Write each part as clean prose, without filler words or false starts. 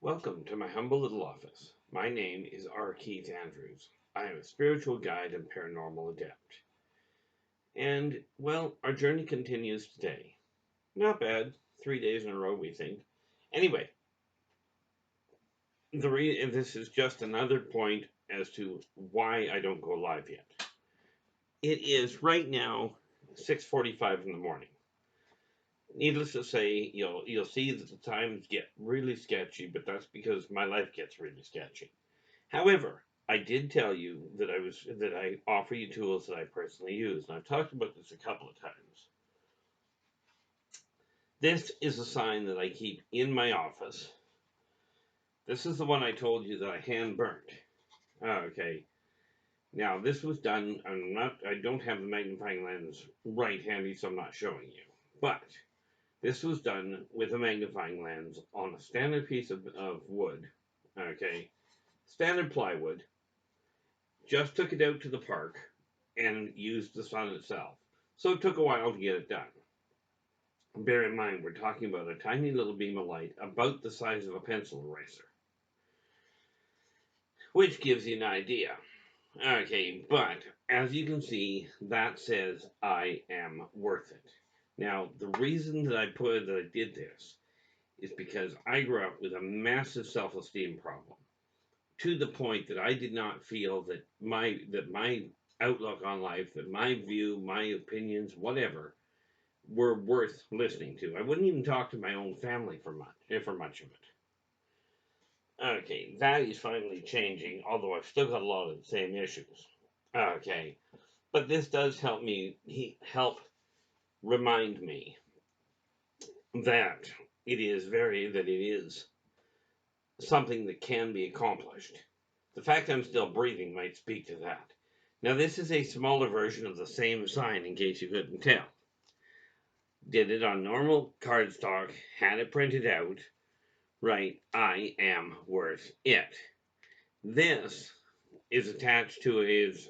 Welcome to my humble little office. My name is R. Keith Andrews. I am a spiritual guide and paranormal adept. And, well, our journey continues today. Not bad. 3 days in a row, we think. Anyway, this is just another point as to why I don't go live yet. It is right now 6:45 in the morning. Needless to say, you'll see that the times get really sketchy, but that's because my life gets really sketchy. However, I did tell you that I offer you tools that I personally use, and I've talked about this a couple of times. This is a sign that I keep in my office. This is the one I told you that I hand burnt. Okay. Now this was done. I don't have the magnifying lens right handy, so I'm not showing you. But this was done with a magnifying lens on a standard piece of wood. Okay. Standard plywood. Just took it out to the park and used the sun itself. So it took a while to get it done. Bear in mind, we're talking about a tiny little beam of light about the size of a pencil eraser, which gives you an idea. Okay, but as you can see, that says I am worth it. Now, the reason that I did this is because I grew up with a massive self-esteem problem, to the point that I did not feel that my outlook on life, that my view, my opinions, whatever, were worth listening to. I wouldn't even talk to my own family for much of it. Okay, that is finally changing, although I've still got a lot of the same issues. Okay, but this does help remind me that it is something that can be accomplished. The fact I'm still breathing might speak to that. Now, this is a smaller version of the same sign, in case you couldn't tell. Did it on normal cardstock, had it printed out, right? I am worth it. This is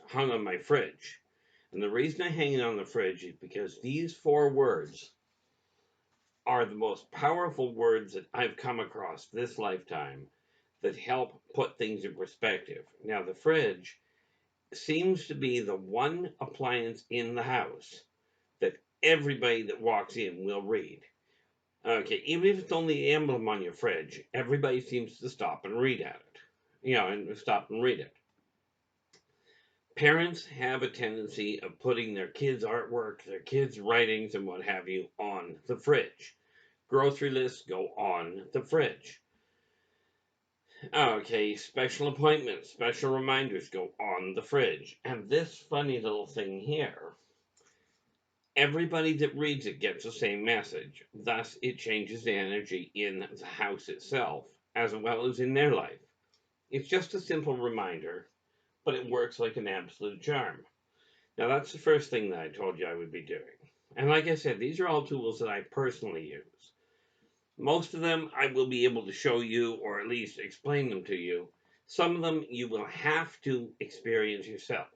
hung on my fridge. And the reason I hang it on the fridge is because these 4 words are the most powerful words that I've come across this lifetime that help put things in perspective. Now, the fridge seems to be the one appliance in the house that everybody that walks in will read. Okay, even if it's only the emblem on your fridge, everybody seems to stop and read at it. And stop and read it. Parents have a tendency of putting their kids' artwork, their kids' writings, and what have you on the fridge. Grocery lists go on the fridge. Okay, special appointments, special reminders go on the fridge. And this funny little thing here, everybody that reads it gets the same message. Thus, it changes the energy in the house itself, as well as in their life. It's just a simple reminder, but it works like an absolute charm. Now, that's the first thing that I told you I would be doing. And like I said, these are all tools that I personally use. Most of them I will be able to show you, or at least explain them to you. Some of them you will have to experience yourself.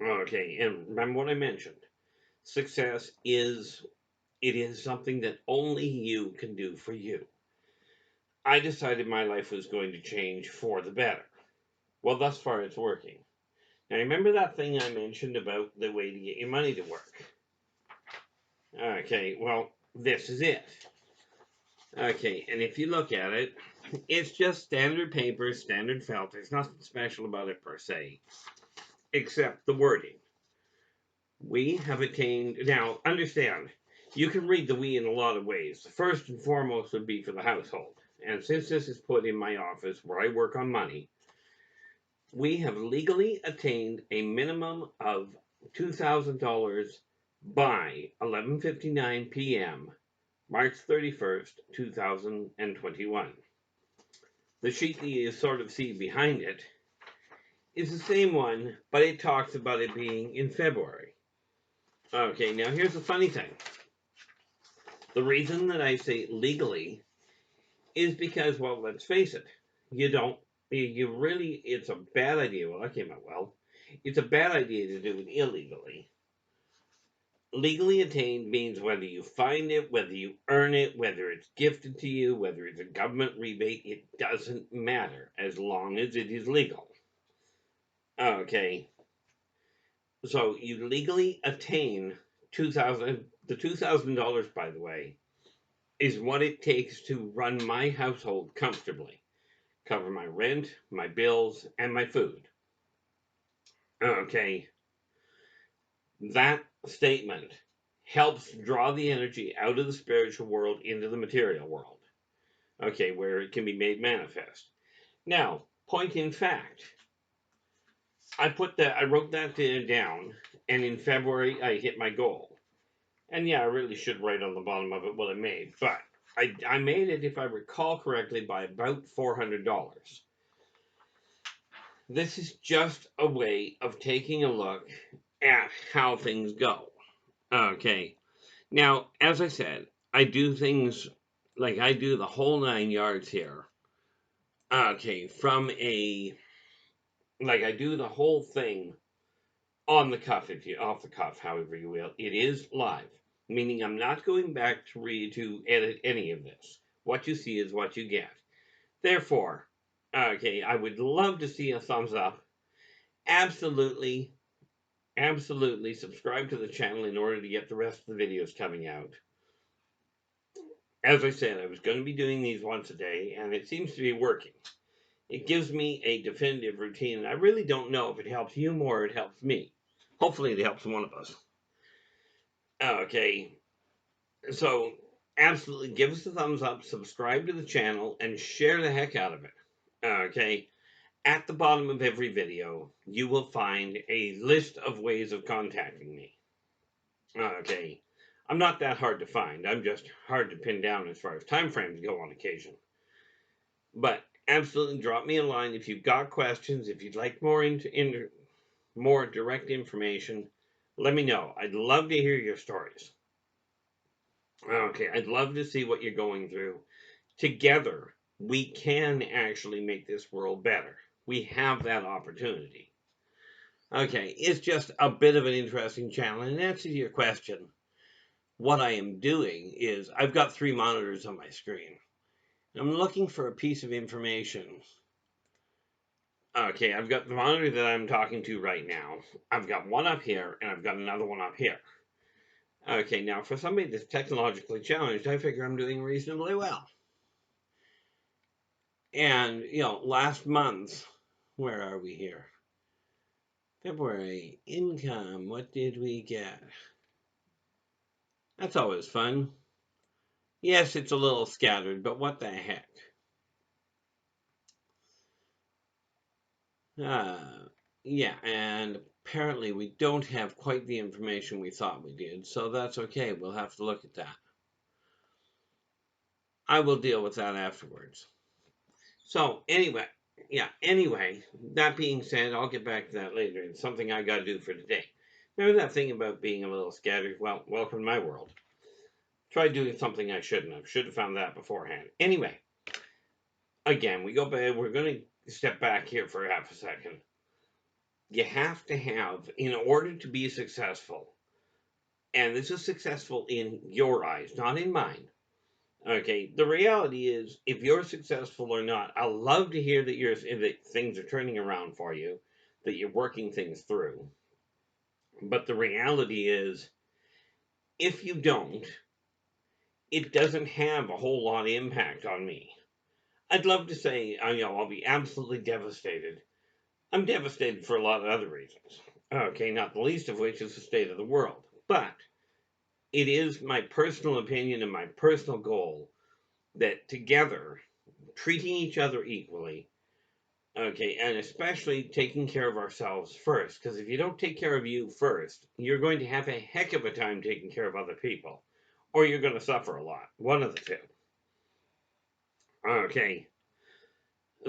Okay, and remember what I mentioned. Success is something that only you can do for you. I decided my life was going to change for the better. Well, thus far it's working. Now, remember that thing I mentioned about the way to get your money to work? Okay, well, this is it. Okay, and if you look at it, it's just standard paper, standard felt. There's nothing special about it per se, except the wording. We have attained. Now, understand, you can read the we in a lot of ways. The first and foremost would be for the household. And since this is put in my office where I work on money, we have legally attained a minimum of $2,000 by 11:59 p.m. March 31st, 2021. The sheet that you sort of see behind it is the same one, but it talks about it being in February. Okay, now here's the funny thing. The reason that I say legally is because, well, let's face it, it's a bad idea. Well, that came out well. It's a bad idea to do it illegally. Legally attained means whether you find it, whether you earn it, whether it's gifted to you, whether it's a government rebate, it doesn't matter as long as it is legal. Okay, so you legally attain the $2,000, by the way, is what it takes to run my household comfortably, cover my rent, my bills, and my food. Okay, that statement helps draw the energy out of the spiritual world into the material world. Okay, where it can be made manifest. Now, point in fact, I wrote that down, and in February I hit my goal. And yeah, I really should write on the bottom of it what I made, but I made it, if I recall correctly, by about $400. This is just a way of taking a look at how things go. Okay, now, as I said, I do things like I do the whole 9 yards here. Okay, I do the whole thing on the cuff, if you off the cuff, however you will. It is live, meaning I'm not going back to edit any of this. What you see is what you get. Therefore, okay, I would love to see a thumbs up. Absolutely, absolutely subscribe to the channel in order to get the rest of the videos coming out. As I said, I was going to be doing these once a day, and it seems to be working. It gives me a definitive routine, and I really don't know if it helps you more or it helps me. Hopefully it helps one of us. Okay, so absolutely give us a thumbs up, subscribe to the channel, and share the heck out of it. Okay, at the bottom of every video, you will find a list of ways of contacting me. Okay, I'm not that hard to find. I'm just hard to pin down as far as time frames go on occasion. But absolutely drop me a line if you've got questions, if you'd like more direct information, let me know. I'd love to hear your stories. Okay, I'd love to see what you're going through. Together, we can actually make this world better. We have that opportunity. Okay, it's just a bit of an interesting channel. And in answer to your question, what I am doing is I've got 3 monitors on my screen. I'm looking for a piece of information. Okay, I've got the monitor that I'm talking to right now. I've got one up here, and I've got another one up here. Okay, now for somebody that's technologically challenged, I figure I'm doing reasonably well. And, last month, where are we here? February, income, what did we get? That's always fun. Yes, it's a little scattered, but what the heck? Yeah, and apparently we don't have quite the information we thought we did, so that's okay. We'll have to look at that. I will deal with that afterwards. So anyway, that being said, I'll get back to that later. It's something I got to do for today. Remember that thing about being a little scattered? Well, welcome to my world. Tried doing something I shouldn't have. Should have found that beforehand. Anyway, again, we go back. We're going to step back here for half a second. You have to have, in order to be successful, and this is successful in your eyes, not in mine. Okay, the reality is, if you're successful or not, I love to hear that things are turning around for you, that you're working things through. But the reality is, if you don't, it doesn't have a whole lot of impact on me. I'd love to say, I'll be absolutely devastated. I'm devastated for a lot of other reasons. Okay, not the least of which is the state of the world. But it is my personal opinion and my personal goal that together, treating each other equally, okay, and especially taking care of ourselves first, because if you don't take care of you first, you're going to have a heck of a time taking care of other people, or you're going to suffer a lot. One of the two. Okay,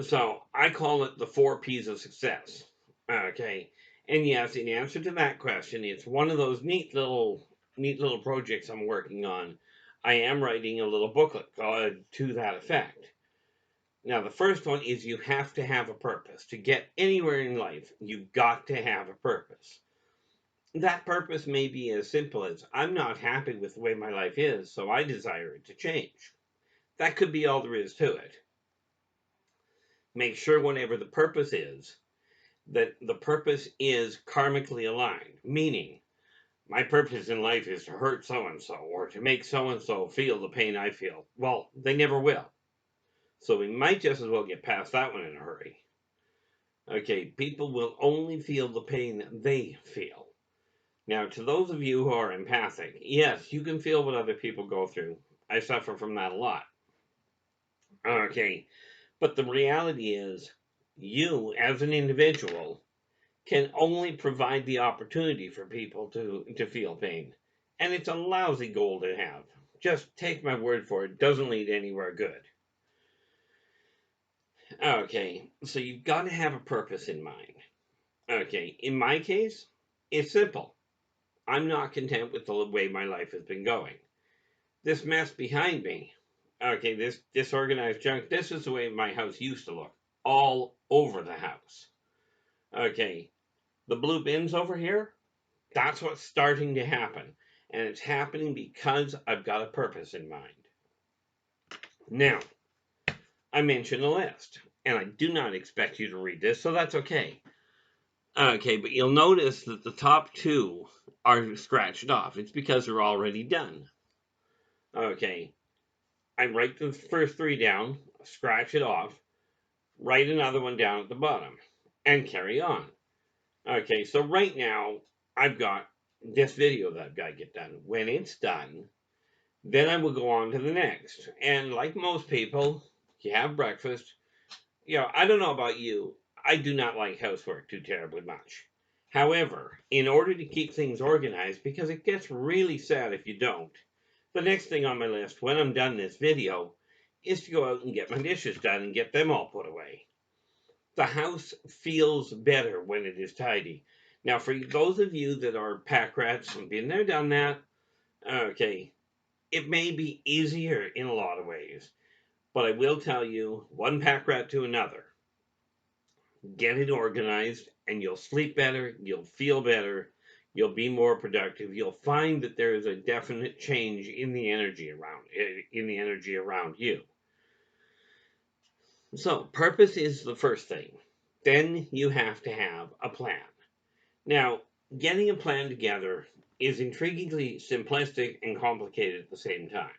so I call it the 4 P's of success. Okay, and yes, in answer to that question, it's one of those neat little projects I'm working on. I am writing a little booklet to that effect. Now, the first one is you have to have a purpose. To get anywhere in life, you've got to have a purpose. That purpose may be as simple as, I'm not happy with the way my life is, so I desire it to change. That could be all there is to it. Make sure whatever the purpose is, that the purpose is karmically aligned, meaning my purpose in life is to hurt so-and-so or to make so-and-so feel the pain I feel. Well, they never will. So we might just as well get past that one in a hurry. Okay, people will only feel the pain they feel. Now, to those of you who are empathic, yes, you can feel what other people go through. I suffer from that a lot. Okay, but the reality is, you as an individual can only provide the opportunity for people to feel pain. And it's a lousy goal to have. Just take my word for it, it doesn't lead anywhere good. Okay, so you've got to have a purpose in mind. Okay, in my case, it's simple. I'm not content with the way my life has been going. This mess behind me, okay, this disorganized junk, this is the way my house used to look. All over the house. Okay, the blue bins over here, that's what's starting to happen. And it's happening because I've got a purpose in mind. Now, I mentioned a list, and I do not expect you to read this, so that's okay. Okay, but you'll notice that the top two are scratched off. It's because they're already done. Okay, I write the first three down, scratch it off, write another one down at the bottom, and carry on. Okay, so right now, I've got this video that I've got to get done. When it's done, then I will go on to the next. And like most people, you have breakfast. I don't know about you. I do not like housework too terribly much. However, in order to keep things organized, because it gets really sad if you don't, the next thing on my list when I'm done this video is to go out and get my dishes done and get them all put away. The house feels better when it is tidy. Now, for those of you that are pack rats, and been there, done that, okay, it may be easier in a lot of ways, but I will tell you, one pack rat to another, get it organized and you'll sleep better, you'll feel better, you'll be more productive. You'll find that there is a definite change in the energy around you. So, purpose is the first thing. Then you have to have a plan. Now, getting a plan together is intriguingly simplistic and complicated at the same time.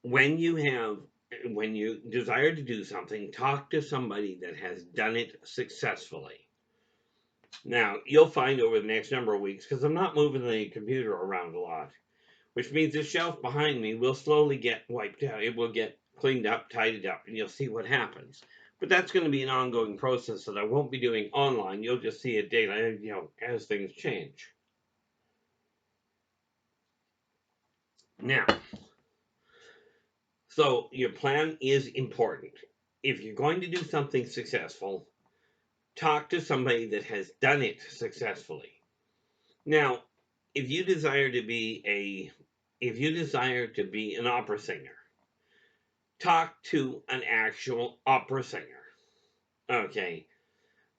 When you desire to do something, talk to somebody that has done it successfully. Now, you'll find over the next number of weeks, because I'm not moving the computer around a lot, which means the shelf behind me will slowly get wiped out. It will get cleaned up, tidied up, and you'll see what happens. But that's going to be an ongoing process that I won't be doing online. You'll just see it daily, as things change. Now, so your plan is important. If you're going to do something successful, talk to somebody that has done it successfully. Now, if you desire to be an opera singer, talk to an actual opera singer. Okay.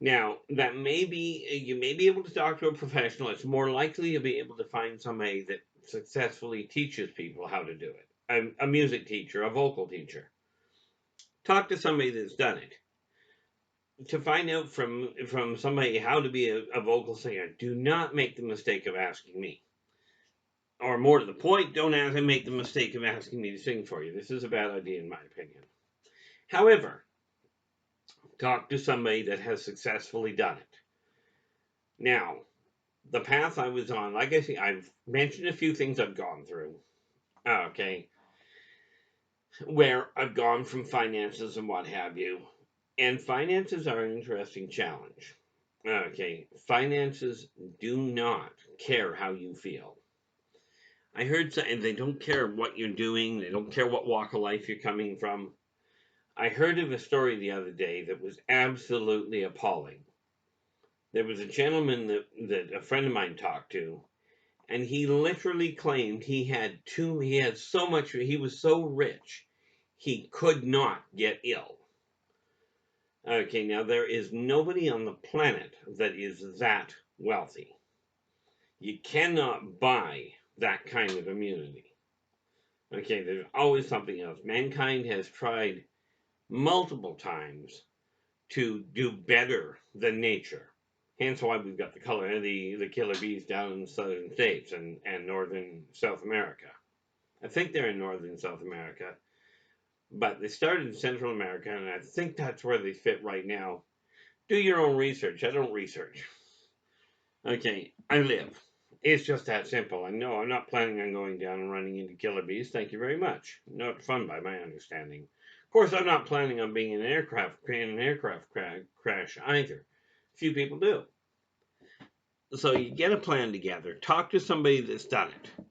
Now, you may be able to talk to a professional. It's more likely you'll be able to find somebody that successfully teaches people how to do it. A music teacher, a vocal teacher. Talk to somebody that's done it. To find out from somebody how to be a vocal singer, do not make the mistake of asking me. Or more to the point, don't make the mistake of asking me to sing for you. This is a bad idea in my opinion. However, talk to somebody that has successfully done it. Now, the path I was on, like I say, I've mentioned a few things I've gone through. Okay. Where I've gone from finances and what have you. And finances are an interesting challenge. Okay. Finances do not care how you feel. I heard saying they don't care what you're doing. They don't care what walk of life you're coming from. I heard of a story the other day that was absolutely appalling. There was a gentleman that a friend of mine talked to, and he literally claimed he was so rich, he could not get ill. Okay, now there is nobody on the planet that is that wealthy. You cannot buy that kind of immunity. Okay, there's always something else. Mankind has tried multiple times to do better than nature. Hence why we've got the killer bees down in the southern states and northern South America. I think they're in northern South America, but they started in Central America, and I think that's where they fit right now. Do your own research. I don't research. Okay, I live. It's just that simple. I know I'm not planning on going down and running into killer bees. Thank you very much. Not fun by my understanding. Of course, I'm not planning on being in an aircraft crash either. Few people do. So you get a plan together. Talk to somebody that's done it.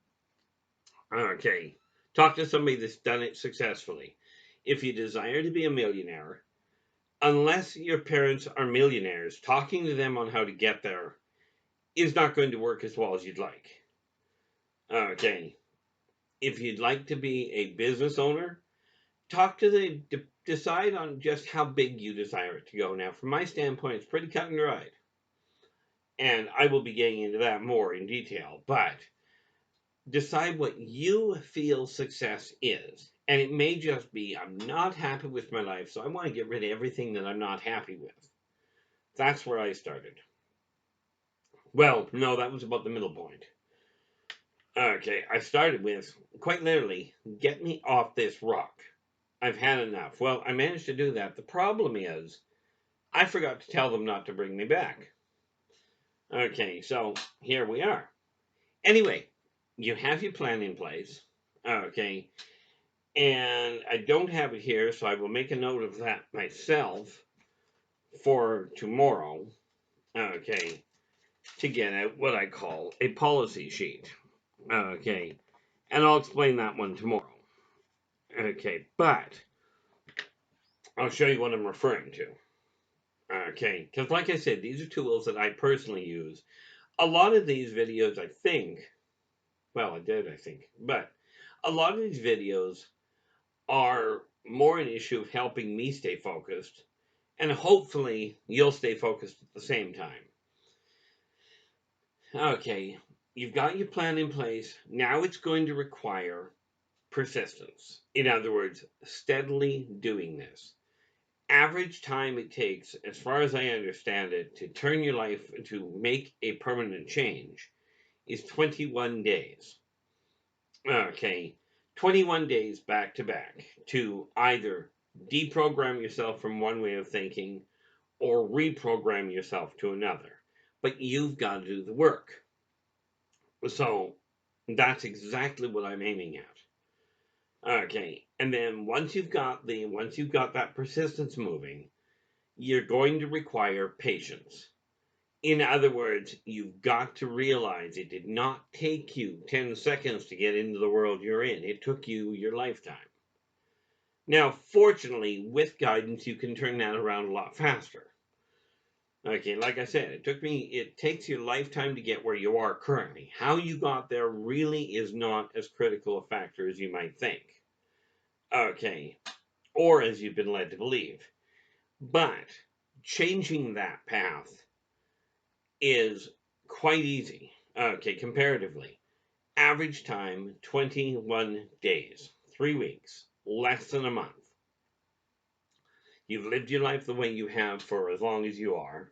Okay. Talk to somebody that's done it successfully. If you desire to be a millionaire, unless your parents are millionaires, talking to them on how to get there is not going to work as well as you'd like. Okay. If you'd like to be a business owner, decide on just how big you desire it to go. Now, from my standpoint, it's pretty cut and dried. And I will be getting into that more in detail, but decide what you feel success is. And it may just be, I'm not happy with my life, so I want to get rid of everything that I'm not happy with. That's where I started. Well, no, that was about the middle point. Okay, I started with, quite literally, get me off this rock. I've had enough. Well, I managed to do that. The problem is, I forgot to tell them not to bring me back. Okay, so here we are. Anyway, you have your plan in place. Okay, and I don't have it here, so I will make a note of that myself for tomorrow. Okay, to get out what I call a policy sheet. Okay, and I'll explain that one tomorrow. Okay, but I'll show you what I'm referring to. Okay, because like I said, these are tools that I personally use. A lot of these videos, I think, well, I think, but a lot of these videos are more an issue of helping me stay focused, and hopefully you'll stay focused at the same time. Okay, you've got your plan in place. Now it's going to require persistence. In other words, steadily doing this. Average time it takes, as far as I understand it, to turn your life, to make a permanent change, is 21 days. Okay, 21 days back to back to either deprogram yourself from one way of thinking or reprogram yourself to another. But you've got to do the work. So that's exactly what I'm aiming at. Okay, and then once you've got that persistence moving, you're going to require patience. In other words, you've got to realize it did not take you 10 seconds to get into the world you're in. It took you your lifetime. Now, fortunately, with guidance, you can turn that around a lot faster. Okay, like I said, it takes your lifetime to get where you are currently. How you got there really is not as critical a factor as you might think. Okay, or as you've been led to believe. But changing that path is quite easy. Okay, comparatively. Average time, 21 days, 3 weeks, less than a month. You've lived your life the way you have for as long as you are.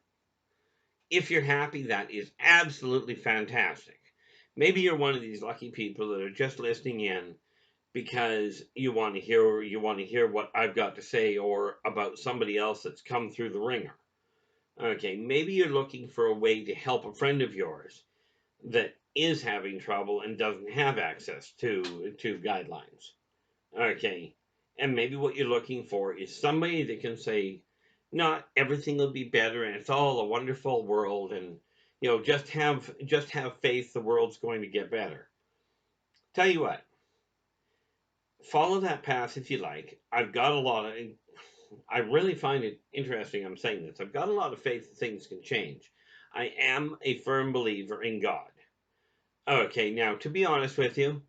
If you're happy, that is absolutely fantastic. Maybe you're one of these lucky people that are just listening in because you want to hear what I've got to say or about somebody else that's come through the ringer. Okay, maybe you're looking for a way to help a friend of yours that is having trouble and doesn't have access to guidelines. Okay, and maybe what you're looking for is somebody that can say, not everything will be better and it's all a wonderful world, and just have faith the world's going to get better. Tell you what, follow that path if you like. I really find it interesting I'm saying this. I've got a lot of faith that things can change. I am a firm believer in God. Okay, now to be honest with you,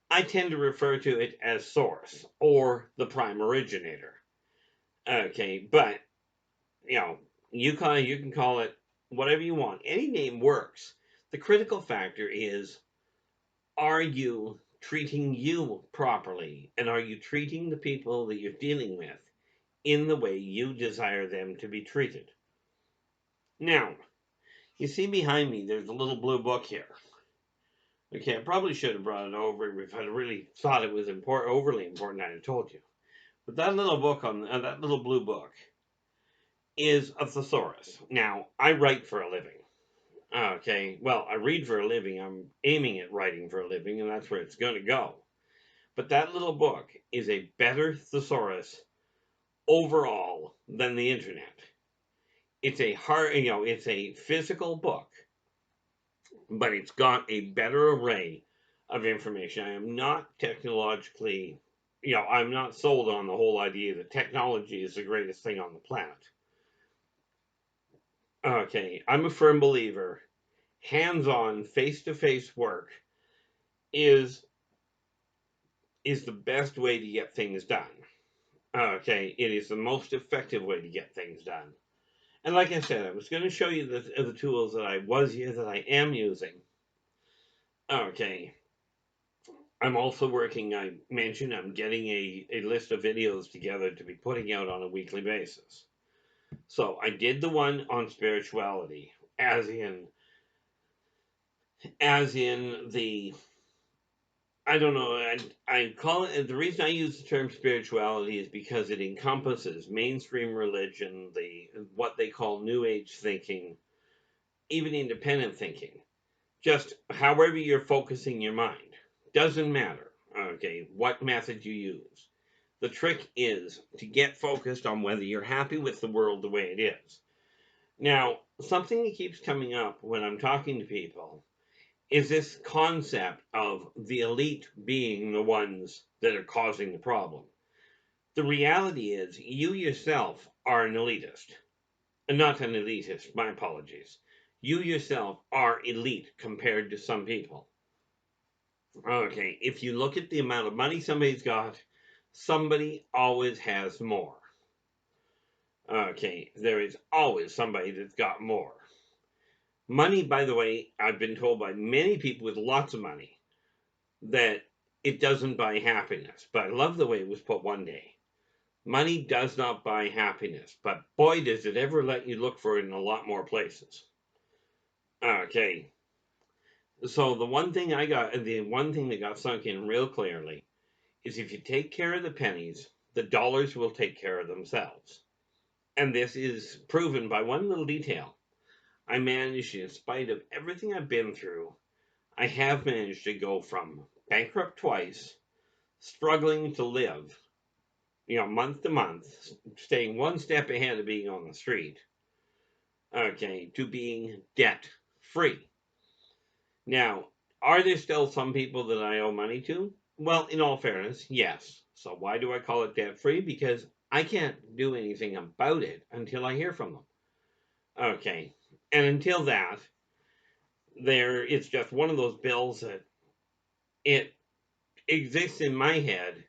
I tend to refer to it as source or the prime originator. Okay, but you can call it whatever you want. Any name works. The critical factor is, are you treating you properly? And are you treating the people that you're dealing with in the way you desire them to be treated? Now, you see behind me, there's a little blue book here. Okay, I probably should have brought it over if I really thought it was overly important. I'd have told you. But that little book that little blue book is a thesaurus. Now, I write for a living. Okay, well, I read for a living. I'm aiming at writing for a living, and that's where it's going to go. But that little book is a better thesaurus overall than the internet. It's a it's a physical book, but it's got a better array of information. I am not technologically, I'm not sold on the whole idea that technology is the greatest thing on the planet. Okay, I'm a firm believer. Hands-on, face-to-face work is the best way to get things done. Okay, it is the most effective way to get things done. And like I said, I was going to show you the tools that I am using. Okay, I'm also working. I mentioned I'm getting a list of videos together to be putting out on a weekly basis. So I did the one on spirituality, as in the, I don't know, I call it, the reason I use the term spirituality is because it encompasses mainstream religion, what they call New Age thinking, even independent thinking. Just however you're focusing your mind. Doesn't matter, okay, what method you use. The trick is to get focused on whether you're happy with the world the way it is. Now, something that keeps coming up when I'm talking to people is this concept of the elite being the ones that are causing the problem. The reality is, you yourself are an elitist. Not an elitist, my apologies. You yourself are elite compared to some people. Okay, if you look at the amount of money somebody's got, somebody always has more. Okay, there is always somebody that's got more. Money, by the way, I've been told by many people with lots of money that it doesn't buy happiness. But I love the way it was put one day. Money does not buy happiness, but boy, does it ever let you look for it in a lot more places. Okay, so the one thing that got sunk in real clearly is, if you take care of the pennies, the dollars will take care of themselves. And this is proven by one little detail. I managed, in spite of everything I've been through, I have managed to go from bankrupt twice, struggling to live, month to month, staying one step ahead of being on the street, okay, to being debt free. Now, are there still some people that I owe money to? Well, in all fairness, yes. So why do I call it debt free? Because I can't do anything about it until I hear from them. Okay, and until that, it's just one of those bills that it exists in my head,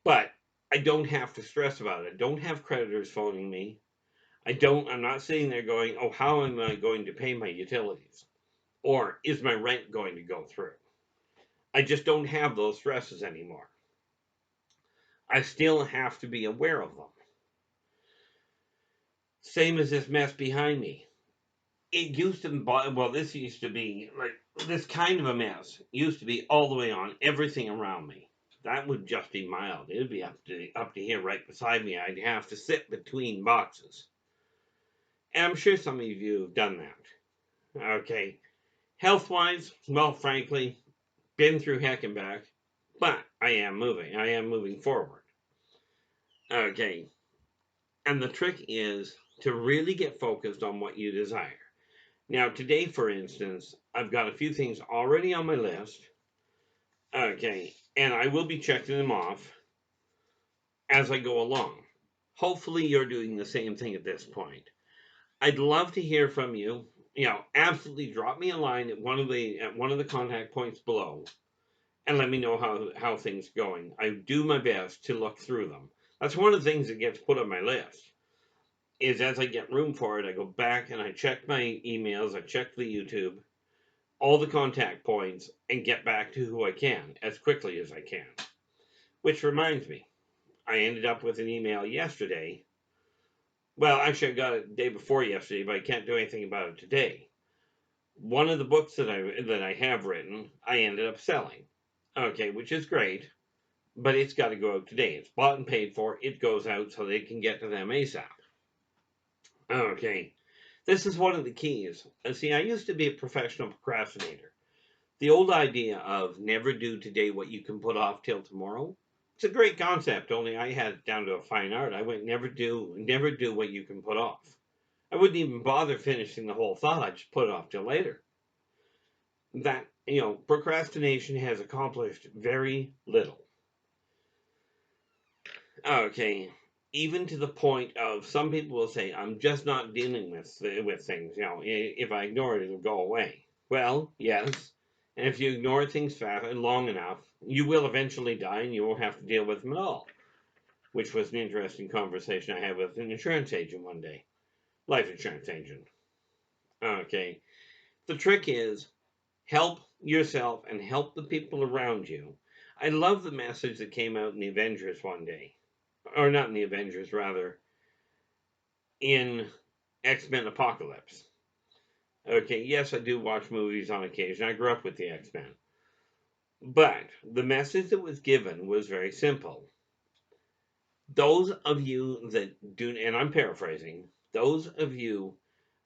but I don't have to stress about it. I don't have creditors phoning me. I'm not sitting there going, oh, how am I going to pay my utilities? Or is my rent going to go through? I just don't have those stresses anymore. I still have to be aware of them. Same as this mess behind me. This used to be, like, this kind of a mess used to be all the way on everything around me. That would just be mild. It would be up to here right beside me. I'd have to sit between boxes. And I'm sure some of you have done that. Okay. Health-wise, well, frankly, been through heck and back, but I am moving. I am moving forward. Okay. And the trick is to really get focused on what you desire. Now, today, for instance, I've got a few things already on my list. Okay. And I will be checking them off as I go along. Hopefully, you're doing the same thing at this point. I'd love to hear from you. Absolutely drop me a line at one of the contact points below, and let me know how things are going. I do my best to look through them. That's one of the things that gets put on my list. is as I get room for it, I go back and I check my emails, I check the YouTube, all the contact points, and get back to who I can as quickly as I can. Which reminds me, I ended up with an email yesterday. Well, actually, I got it the day before yesterday, but I can't do anything about it today. One of the books that I have written, I ended up selling. Okay, which is great, but it's got to go out today. It's bought and paid for. It goes out so they can get to them ASAP. Okay, this is one of the keys. And see, I used to be a professional procrastinator. The old idea of never do today what you can put off till tomorrow. It's a great concept, only I had it down to a fine art. I went never do what you can put off. I wouldn't even bother finishing the whole thought. I just put it off till later. That, procrastination has accomplished very little. Okay, even to the point of some people will say, I'm just not dealing with things. If I ignore it, it'll go away. Well, yes, and if you ignore things fast and long enough, you will eventually die and you won't have to deal with them at all. Which was an interesting conversation I had with an insurance agent one day. Life insurance agent. Okay, the trick is help yourself and help the people around you. I love the message that came out in the Avengers one day. Or not in the Avengers, rather, in X-Men Apocalypse. Okay, yes, I do watch movies on occasion. I grew up with the X-Men. But the message that was given was very simple. Those of you that do, and I'm paraphrasing, those of you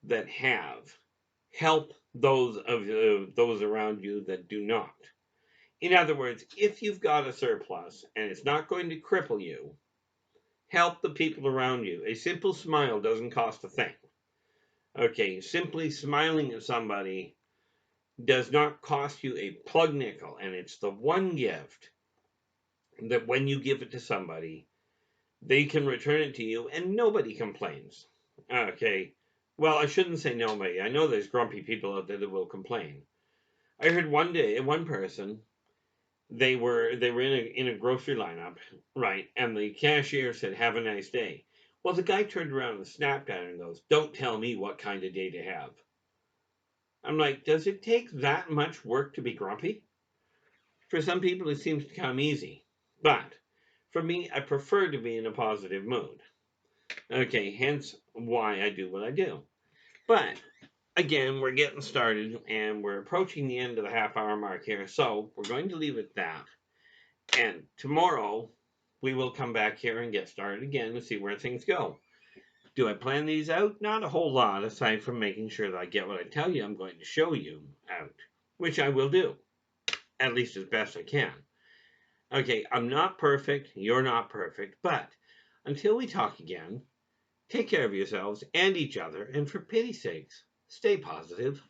that have, help those around you that do not. In other words, if you've got a surplus and it's not going to cripple you, help the people around you. A simple smile doesn't cost a thing. Okay, simply smiling at somebody does not cost you a plug nickel, and it's the one gift that when you give it to somebody, they can return it to you and nobody complains. Okay, well, I shouldn't say nobody. I know there's grumpy people out there that will complain. I heard one person, they were in a grocery lineup, right? And the cashier said, "Have a nice day." Well, the guy turned around and snapped at her and goes, "Don't tell me what kind of day to have." I'm like, does it take that much work to be grumpy? For some people, it seems to come easy. But for me, I prefer to be in a positive mood. Okay, hence why I do what I do. But again, we're getting started and we're approaching the end of the half-hour mark here. So we're going to leave it at that. And tomorrow, we will come back here and get started again and see where things go. Do I plan these out? Not a whole lot, aside from making sure that I get what I tell you I'm going to show you out, which I will do, at least as best I can. Okay, I'm not perfect, you're not perfect, but until we talk again, take care of yourselves and each other, and for pity's sakes, stay positive.